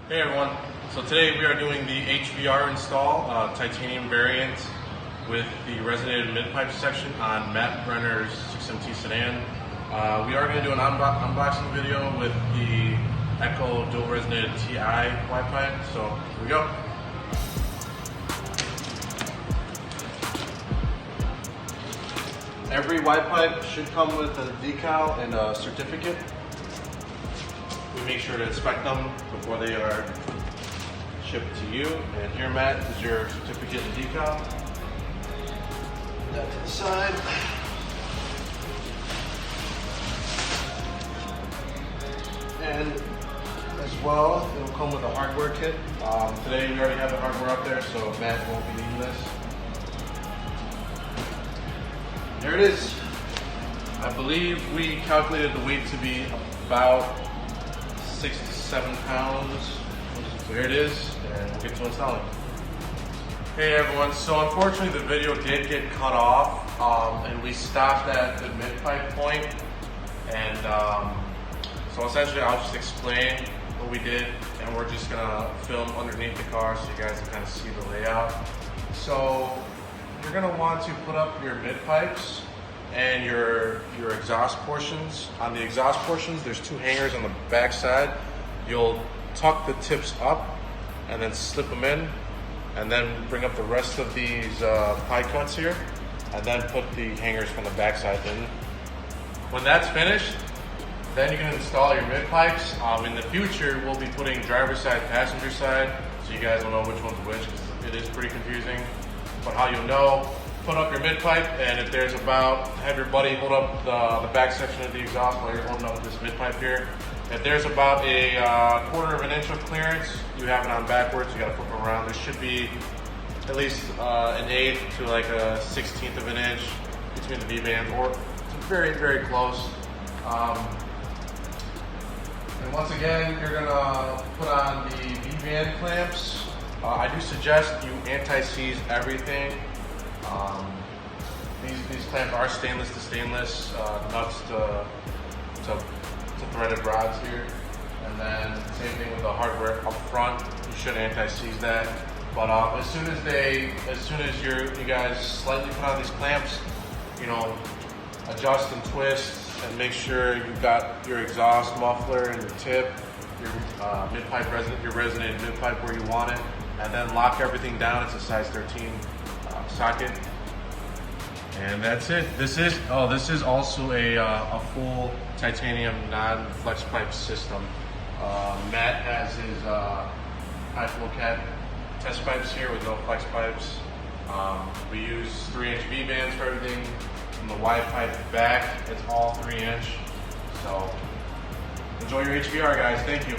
Hey everyone, so today we are doing the HVR install, ThaiTanium variant with the resonated mid-pipe section on Matt Brenner's 6MT sedan. We are going to do an unboxing video with the Echo dual resonated TI Y-pipe, so here we go. Every Y-pipe should come with a decal and a certificate. We make sure to inspect them before they are shipped to you. And here, Matt, is your certificate and decal. Put that to the side. And as well, it'll come with a hardware kit. Today we already have the hardware up there, so Matt won't be needing this. There it is. I believe we calculated the weight to be about 6 to 7 pounds. So here it is, and we'll get to installing. Hey everyone, so unfortunately the video did get cut off, and we stopped at the mid-pipe point. And so essentially I'll just explain what we did, and we're just gonna film underneath the car so you guys can kind of see the layout. So you're gonna want to put up your mid-pipes and your exhaust portions. On the exhaust portions, there's 2 hangers on the back side. You'll tuck the tips up and then slip them in, and then bring up the rest of these pie cuts here, and then put the hangers from the back side in. When that's finished, then you can install your mid pipes. In the future, we'll be putting driver's side, passenger side, so you guys will know which one's which, because it is pretty confusing. But how you'll know, put up your mid pipe, and if there's about, have your buddy hold up the back section of the exhaust while you're holding up this mid pipe here. If there's about a 1/4 of an inch of clearance, you have it on backwards, you gotta flip it around. There should be at least an 1/8 to like a 1/16 of an inch between the V-bands, or it's very, very close. And once again, you're gonna put on the V-band clamps. I do suggest you anti-seize everything. These clamps are stainless to stainless, nuts to threaded rods here. And then same thing with the hardware up front. You should anti-seize that. But as soon as you guys slightly put on these clamps, you know, adjust and twist and make sure you've got your exhaust muffler and your tip, your mid-pipe your resonated mid-pipe where you want it, and then lock everything down. It's a size 13 socket. And that's it. This is also a full ThaiTanium non-flex pipe system. Matt has his high flow cat test pipes here with no flex pipes. We use 3-inch V-bands for everything. From the Y-pipe back, it's all 3-inch. So enjoy your HVR, guys. Thank you.